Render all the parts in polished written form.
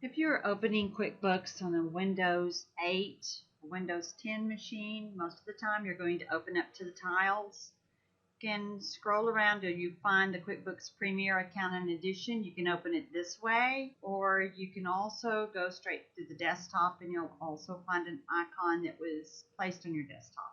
If you're opening QuickBooks on a Windows 8 or Windows 10 machine, most of the time you're going to open up to the tiles. You can scroll around till you find the QuickBooks Premier Account and Edition. You can open it this way, or you can also go straight to the desktop and you'll also find an icon that was placed on your desktop.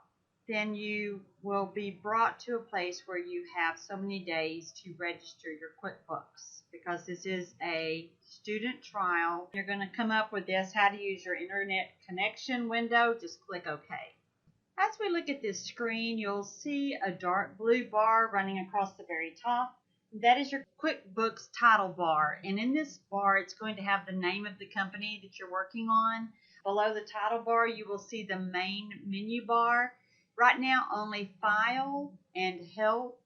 Then you will be brought to a place where you have so many days to register your QuickBooks. Because this is a student trial, you're going to come up with this, how to use your internet connection window. Just click OK. As we look at this screen, you'll see a dark blue bar running across the very top. That is your QuickBooks title bar. And in this bar, it's going to have the name of the company that you're working on. Below the title bar, you will see the main menu bar. Right now, only File and Help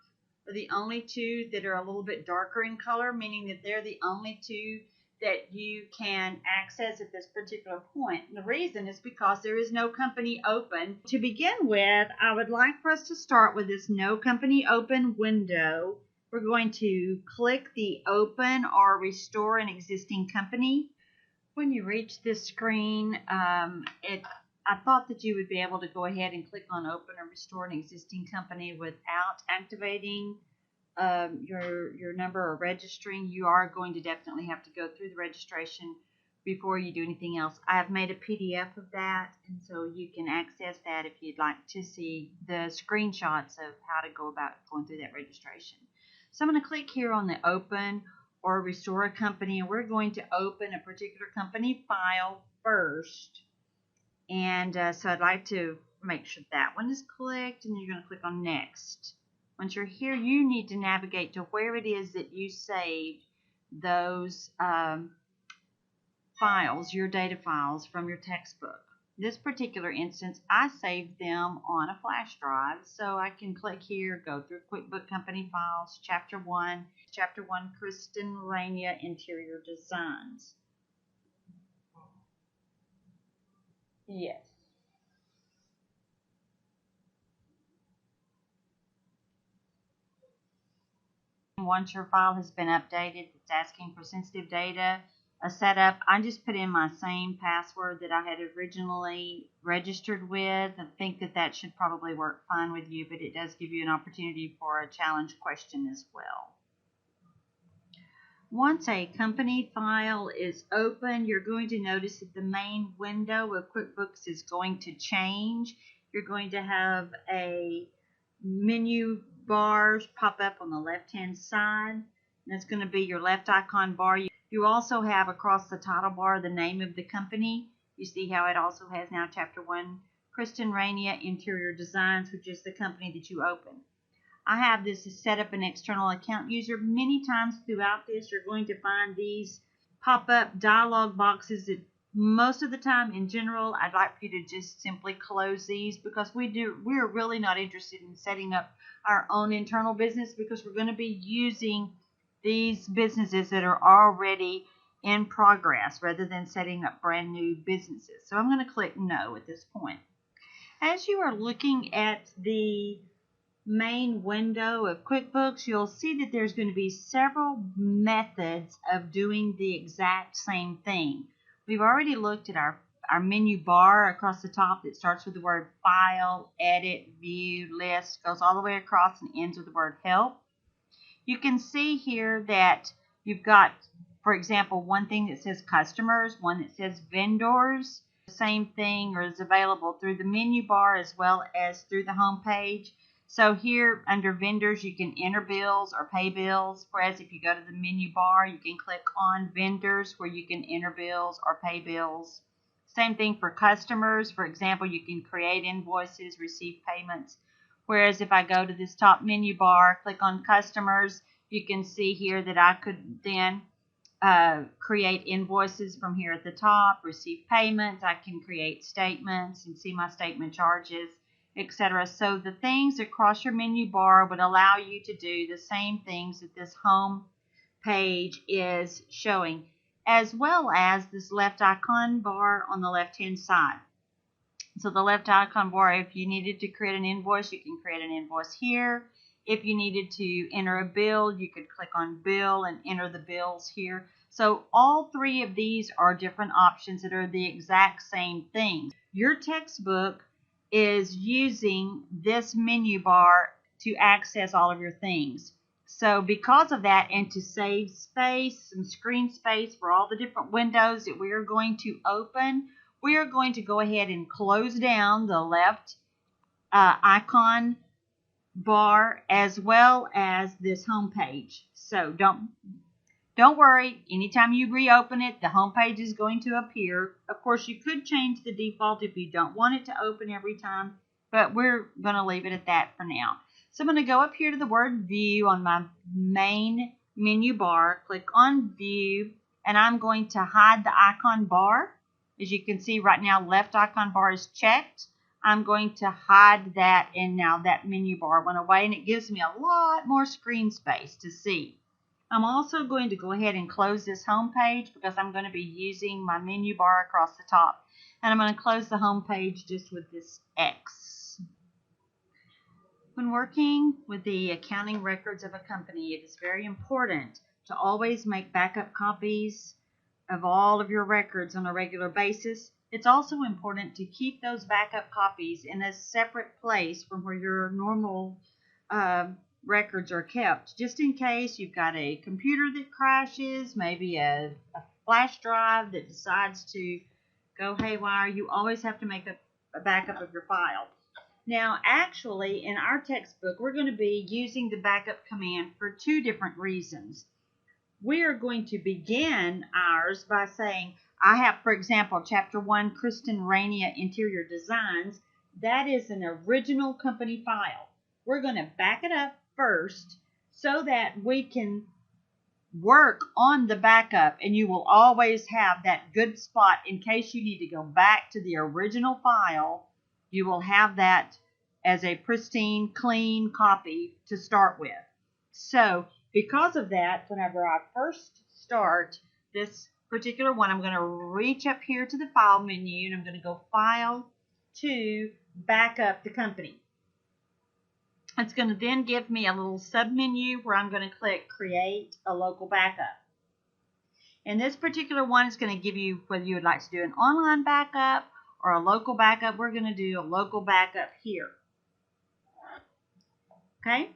are the only two that are a little bit darker in color, meaning that they're the only two that you can access at this particular point. And the reason is because there is no company open. To begin with, I would like for us to start with this No Company Open window. We're going to click the Open or Restore an Existing Company. When you reach this screen, I thought that you would be able to go ahead and click on Open or Restore an Existing Company without activating your number or registering. You are going to definitely have to go through the registration before you do anything else. I have made a PDF of that, and so you can access that if you'd like to see the screenshots of how to go about going through that registration. So I'm going to click here on the Open or Restore a Company, and we're going to open a particular company file first. And so I'd like to make sure that one is clicked, and you're going to click on Next. Once you're here, you need to navigate to where it is that you saved those files, your data files from your textbook. This particular instance, I saved them on a flash drive, so I can click here, go through QuickBook Company Files, Chapter 1, Kristen Rania Interior Designs. Yes. Once your file has been updated, it's asking for sensitive data, a setup. I just put in my same password that I had originally registered with. I think that should probably work fine with you, but it does give you an opportunity for a challenge question as well. Once a company file is open, you're going to notice that the main window of QuickBooks is going to change. You're going to have a menu bars pop up on the left-hand side. That's going to be your left icon bar. You also have across the title bar the name of the company. You see how it also has now Chapter 1, Kristen Rania Interior Designs, which is the company that you open. I have this to set up an external account user. Many times throughout this, you're going to find these pop-up dialog boxes that most of the time, in general, I'd like for you to just simply close these because we're really not interested in setting up our own internal business because we're going to be using these businesses that are already in progress rather than setting up brand new businesses. So I'm going to click No at this point. As you are looking at the main window of QuickBooks, you'll see that there's going to be several methods of doing the exact same thing. We've already looked at our menu bar across the top that starts with the word File, Edit, View, List, goes all the way across and ends with the word Help. You can see here that you've got, for example, one thing that says Customers, one that says Vendors. The same thing is available through the menu bar as well as through the home page. So here under Vendors, you can enter bills or pay bills, whereas if you go to the menu bar, you can click on Vendors where you can enter bills or pay bills. Same thing for Customers. For example, you can create invoices, receive payments. Whereas if I go to this top menu bar, click on Customers, you can see here that I could then create invoices from here at the top, receive payments. I can create statements and see my statement charges, etc. So the things across your menu bar would allow you to do the same things that this home page is showing, as well as this left icon bar on the left-hand side. So the left icon bar, if you needed to create an invoice, you can create an invoice here. If you needed to enter a bill, you could click on bill and enter the bills here. So all three of these are different options that are the exact same thing. Your textbook is using this menu bar to access all of your things. So because of that, and to save space and screen space for all the different windows that we are going to open, we are going to go ahead and close down the left icon bar as well as this home page. So don't worry, anytime you reopen it, the home page is going to appear. Of course, you could change the default if you don't want it to open every time, but we're going to leave it at that for now. So I'm going to go up here to the word view on my main menu bar, click on view, and I'm going to hide the icon bar. As you can see right now, left icon bar is checked. I'm going to hide that, and now that menu bar went away, and it gives me a lot more screen space to see. I'm also going to go ahead and close this home page because I'm going to be using my menu bar across the top. And I'm going to close the home page just with this X. When working with the accounting records of a company, it is very important to always make backup copies of all of your records on a regular basis. It's also important to keep those backup copies in a separate place from where your normal records are kept, just in case you've got a computer that crashes, maybe a flash drive that decides to go haywire. You always have to make a backup of your file. Now, actually, in our textbook, we're going to be using the backup command for two different reasons. We are going to begin ours by saying, I have, for example, Chapter 1, Kristen Rania Interior Designs. That is an original company file. We're going to back it up first so that we can work on the backup, and you will always have that good spot in case you need to go back to the original file. You will have that as a pristine, clean copy to start with. So because of that, whenever I first start this particular one, I'm going to reach up here to the File menu, and I'm going to go File to Backup the Company. It's going to then give me a little sub-menu where I'm going to click Create a Local Backup. And this particular one is going to give you whether you would like to do an online backup or a local backup. We're going to do a local backup here. Okay?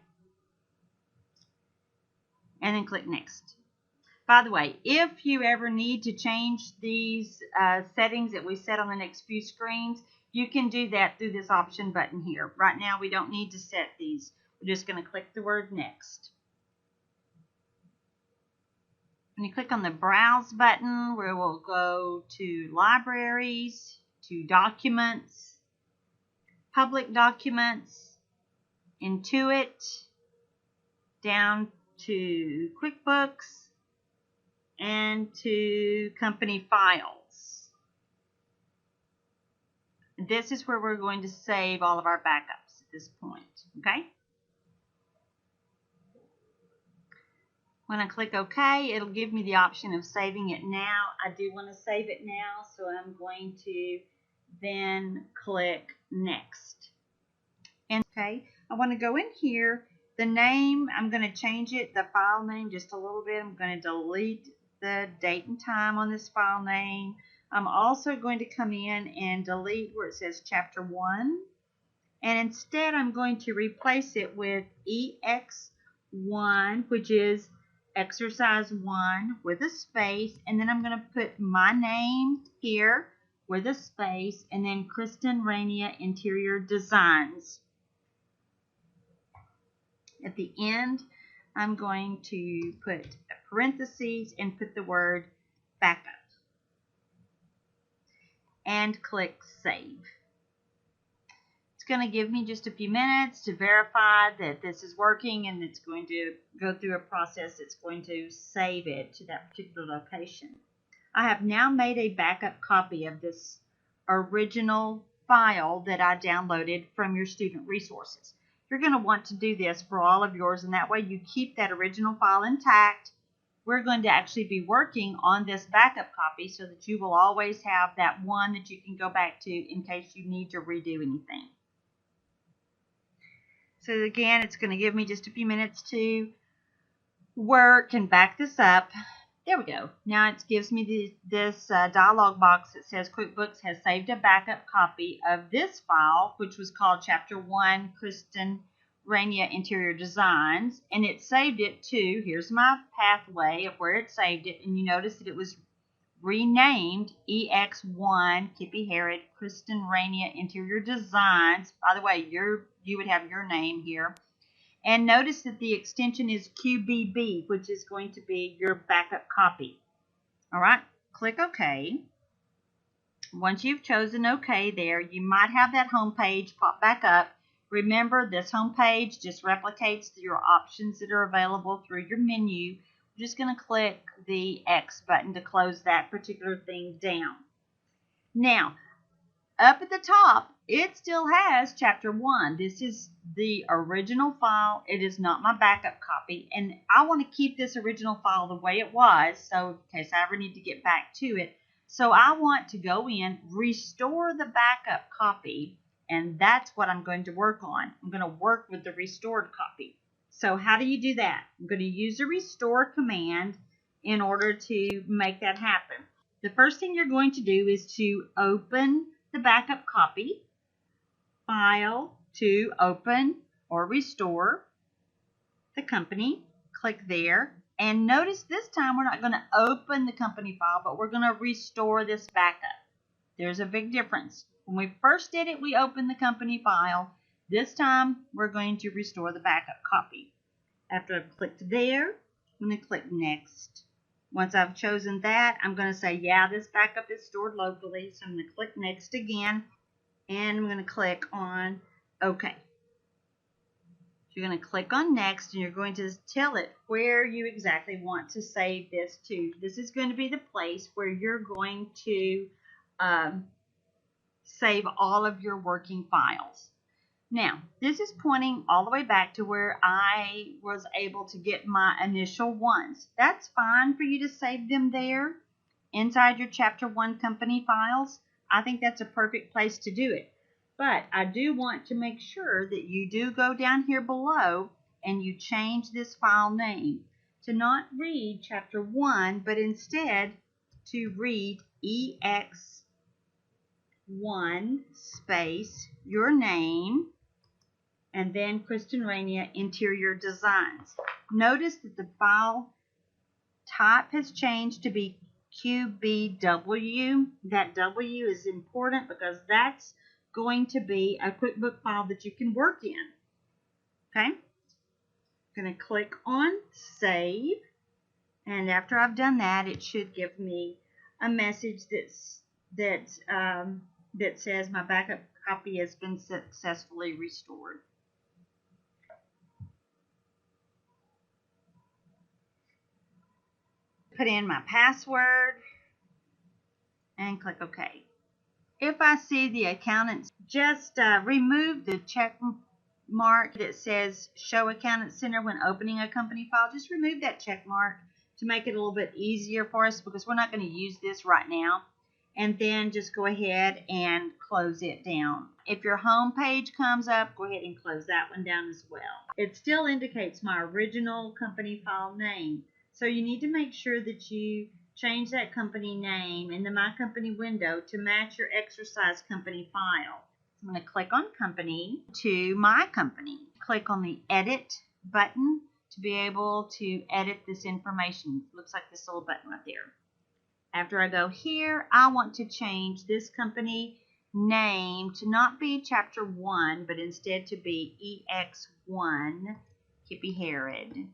And then click Next. By the way, if you ever need to change these settings that we set on the next few screens, you can do that through this option button here. Right now, we don't need to set these. We're just going to click the word Next. When you click on the Browse button, we will go to Libraries, to Documents, Public Documents, Intuit, down to QuickBooks, and to Company Files. This is where we're going to save all of our backups at this point, okay? When I click OK, it'll give me the option of saving it now. I do want to save it now, so I'm going to then click Next. And okay, I want to go in here. The name, I'm going to change it, the file name, just a little bit. I'm going to delete the date and time on this file name. I'm also going to come in and delete where it says Chapter 1. And instead, I'm going to replace it with EX1, which is Exercise 1 with a space. And then I'm going to put my name here with a space. And then Kristen Rania Interior Designs. At the end, I'm going to put parentheses and put the word backup. And click Save. It's going to give me just a few minutes to verify that this is working, and it's going to go through a process that's going to save it to that particular location. I have now made a backup copy of this original file that I downloaded from your student resources. You're going to want to do this for all of yours, and that way you keep that original file intact. We're going to actually be working on this backup copy so that you will always have that one that you can go back to in case you need to redo anything. So again, it's going to give me just a few minutes to work and back this up. There we go. Now it gives me this dialog box that says QuickBooks has saved a backup copy of this file, which was called Chapter 1, Kristen Rania Interior Designs, and it saved it to, here's my pathway of where it saved it, and you notice that it was renamed EX1 Kippy Harrod Kristen Rania Interior Designs. By the way, you would have your name here. And notice that the extension is QBB, which is going to be your backup copy. All right, click OK. Once you've chosen OK there, you might have that home page pop back up. Remember, this home page just replicates your options that are available through your menu. I'm just going to click the X button to close that particular thing down. Now, up at the top, it still has Chapter 1. This is the original file. It is not my backup copy. And I want to keep this original file the way it was, so in case I ever need to get back to it. So I want to go in, restore the backup copy, and that's what I'm going to work on. I'm going to work with the restored copy. So how do you do that? I'm going to use the restore command in order to make that happen. The first thing you're going to do is to open the backup copy, file to open or restore the company, click there, and notice this time we're not going to open the company file, but we're going to restore this backup. There's a big difference. When we first did it, we opened the company file. This time we're going to restore the backup copy. After I've clicked there, I'm going to click next. Once I've chosen that, I'm going to say, yeah, this backup is stored locally. So I'm going to click next again, and I'm going to click on OK. So you're going to click on next, and you're going to tell it where you exactly want to save this to. This is going to be the place where you're going to save all of your working files. Now, this is pointing all the way back to where I was able to get my initial ones. That's fine for you to save them there inside your Chapter 1 company files. I think that's a perfect place to do it. But I do want to make sure that you do go down here below and you change this file name to not read Chapter 1, but instead to read EX1 space your name and then Kristen Rania Interior Designs. Notice that the file type has changed to be QBW. That W is important because that's going to be a QuickBook file that you can work in. Okay? I'm going to click on Save. And after I've done that, it should give me a message that says my backup copy has been successfully restored. Put in my password and click OK. If I see the accountants, just remove the check mark that says Show Accountant Center when opening a company file. Just remove that check mark to make it a little bit easier for us because we're not going to use this right now. And then just go ahead and close it down. If your home page comes up, go ahead and close that one down as well. It still indicates my original company file name. So you need to make sure that you change that company name in the My Company window to match your exercise company file. I'm going to click on Company to My Company. Click on the Edit button to be able to edit this information. Looks like this little button right there. After I go here, I want to change this company name to not be Chapter 1, but instead to be EX1 Kippy Harrod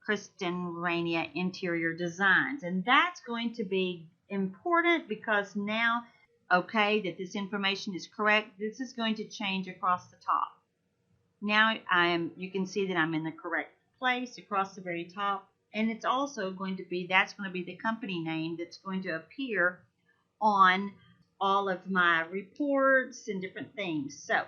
Kristen Rania Interior Designs. And that's going to be important because now, okay, that this information is correct. This is going to change across the top. Now you can see that I'm in the correct place across the very top. And it's also going to be, that's going to be the company name that's going to appear on all of my reports and different things. So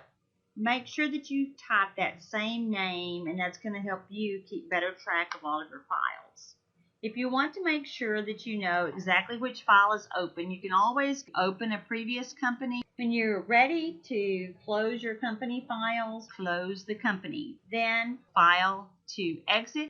make sure that you type that same name, and that's going to help you keep better track of all of your files. If you want to make sure that you know exactly which file is open, you can always open a previous company When you're ready to close your company files, close the company. Then File to exit